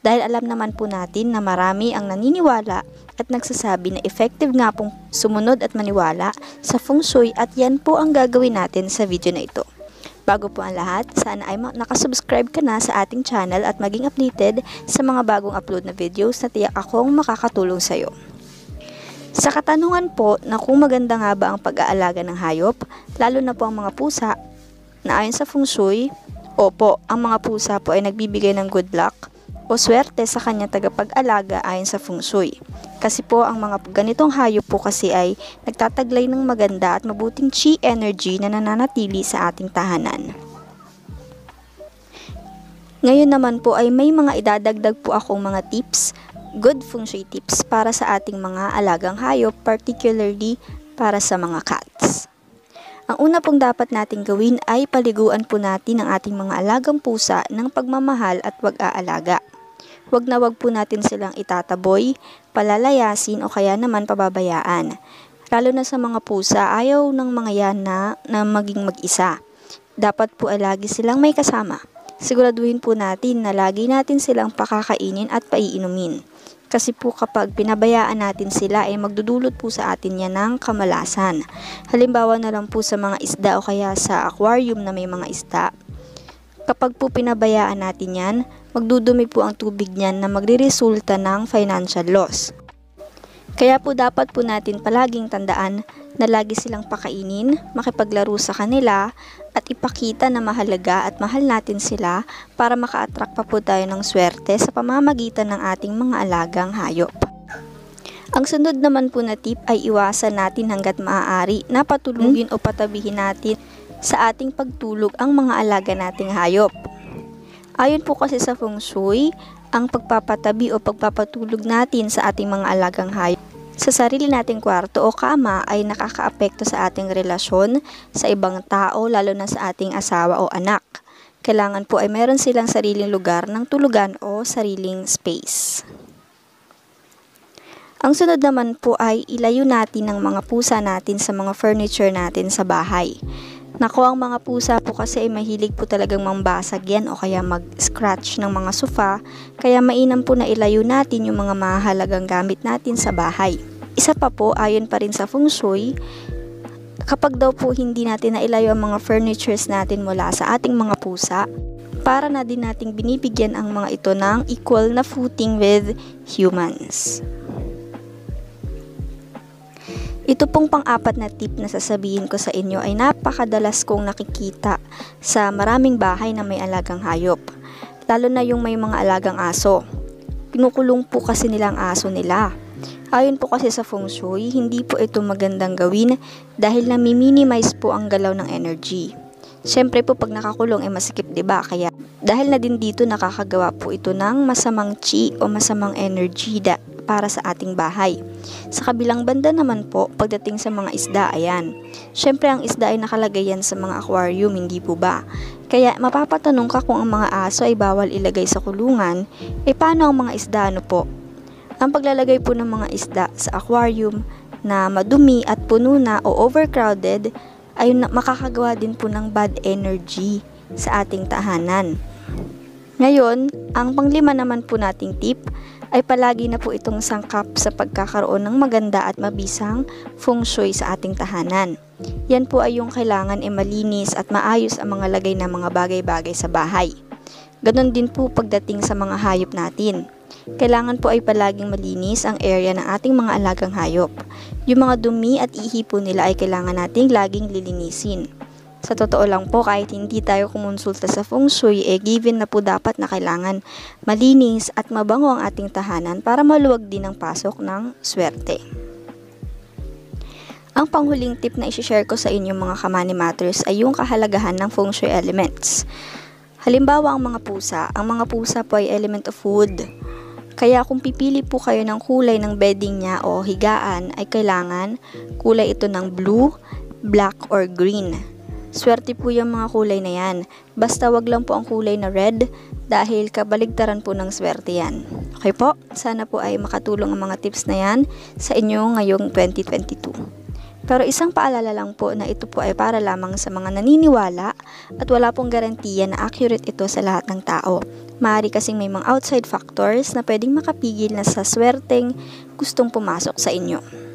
Dahil alam naman po natin na marami ang naniniwala at nagsasabi na effective nga pong sumunod at maniwala sa feng shui, at yan po ang gagawin natin sa video na ito. Bago po ang lahat, sana ay nakasubscribe ka na sa ating channel at maging updated sa mga bagong upload na videos na tiyak akong makakatulong sa iyo. Sa katanungan po na kung maganda nga ba ang pag-aalaga ng hayop, lalo na po ang mga pusa, na ayon sa feng shui, opo, ang mga pusa po ay nagbibigay ng good luck o swerte sa kanyang tagapag-alaga ayon sa feng shui. Kasi po ang mga ganitong hayop po kasi ay nagtataglay ng maganda at mabuting chi energy na nananatili sa ating tahanan. Ngayon naman po ay may mga idadagdag po akong mga tips, good feng shui tips para sa ating mga alagang hayop, particularly para sa mga cats. Ang una pong dapat nating gawin ay paliguan po natin ang ating mga alagang pusa ng pagmamahal at pag-aalaga. Wag na wag po natin silang itataboy, palalayasin o kaya naman pababayaan. Lalo na sa mga pusa, ayaw ng mga yan na maging mag-isa. Dapat po ay lagi silang may kasama. Siguraduhin po natin na lagi natin silang pakakainin at paiinumin. Kasi po kapag pinabayaan natin sila ay magdudulot po sa atin yan ng kamalasan. Halimbawa na lang po sa mga isda o kaya sa aquarium na may mga isda. Kapag po pinabayaan natin yan, magdudumi po ang tubig niyan na magreresulta ng financial loss. Kaya po dapat po natin palaging tandaan na lagi silang pakainin, makipaglaro sa kanila, at ipakita na mahalaga at mahal natin sila para maka-attract pa po tayo ng swerte sa pamamagitan ng ating mga alagang hayop. Ang sunod naman po na tip ay iwasan natin hanggat maaari na patulugin o patabihin natin sa ating pagtulog ang mga alaga nating hayop. Ayon po kasi sa feng shui, ang pagpapatabi o pagpapatulog natin sa ating mga alagang hayop sa sarili nating kwarto o kama ay nakakaapekto sa ating relasyon sa ibang tao, lalo na sa ating asawa o anak. Kailangan po ay meron silang sariling lugar ng tulugan o sariling space. Ang sunod naman po ay ilayo natin ang mga pusa natin sa mga furniture natin sa bahay. Nako, ang mga pusa po kasi ay mahilig po talagang mambasag yan o kaya mag-scratch ng mga sofa, kaya mainam po na ilayo natin yung mga mahalagang gamit natin sa bahay. Isa pa po, ayon pa rin sa feng shui, kapag daw po hindi natin nailayo ang mga furnitures natin mula sa ating mga pusa, para na din nating binibigyan ang mga ito ng equal na footing with humans. Ito pong pang-apat na tip na sasabihin ko sa inyo ay napakadalas kong nakikita sa maraming bahay na may alagang hayop. Lalo na yung may mga alagang aso. Pinukulong po kasi nila ang aso nila. Ayon po kasi sa feng shui, hindi po ito magandang gawin dahil nami-minimize po ang galaw ng energy. Siyempre po pag nakakulong ay masikip, diba? Kaya dahil na din dito nakakagawa po ito ng masamang chi o masamang energy para sa ating bahay. Sa kabilang banda naman po, pagdating sa mga isda, ayan. Siyempre ang isda ay nakalagay yan sa mga aquarium, hindi po ba? Kaya mapapatanong ka kung ang mga aso ay bawal ilagay sa kulungan, paano ang mga isda, ano po? Ang paglalagay po ng mga isda sa aquarium na madumi at puno na o overcrowded ay makakagawa din po ng bad energy sa ating tahanan. Ngayon, ang panglima naman po nating tip ay palagi na po itong sangkap sa pagkakaroon ng maganda at mabisang feng shui sa ating tahanan. Yan po ay yung kailangan malinis at maayos ang mga lagay ng mga bagay-bagay sa bahay. Ganon din po pagdating sa mga hayop natin. Kailangan po ay palaging malinis ang area ng ating mga alagang hayop. Yung mga dumi at ihi po nila ay kailangan nating laging lilinisin. Sa totoo lang po, kahit hindi tayo kumonsulta sa feng shui, given na po dapat na kailangan malinis at mabango ang ating tahanan para maluwag din ang pasok ng swerte. Ang panghuling tip na isi-share ko sa inyo mga Kamani Matters ay yung kahalagahan ng feng shui elements. Halimbawa ang mga pusa po ay element of wood. Kaya kung pipili po kayo ng kulay ng bedding niya o higaan ay kailangan kulay ito ng blue, black, or green. Swerte po yung mga kulay na yan. Basta wag lang po ang kulay na red dahil kabaligtaran po ng swerte yan. Okay po? Sana po ay makatulong ang mga tips na yan sa inyo ngayong 2022. Pero isang paalala lang po na ito po ay para lamang sa mga naniniwala at wala pong garantiya na accurate ito sa lahat ng tao. Maaari kasing may mga outside factors na pwedeng makapigil na sa swerteng gustong pumasok sa inyo.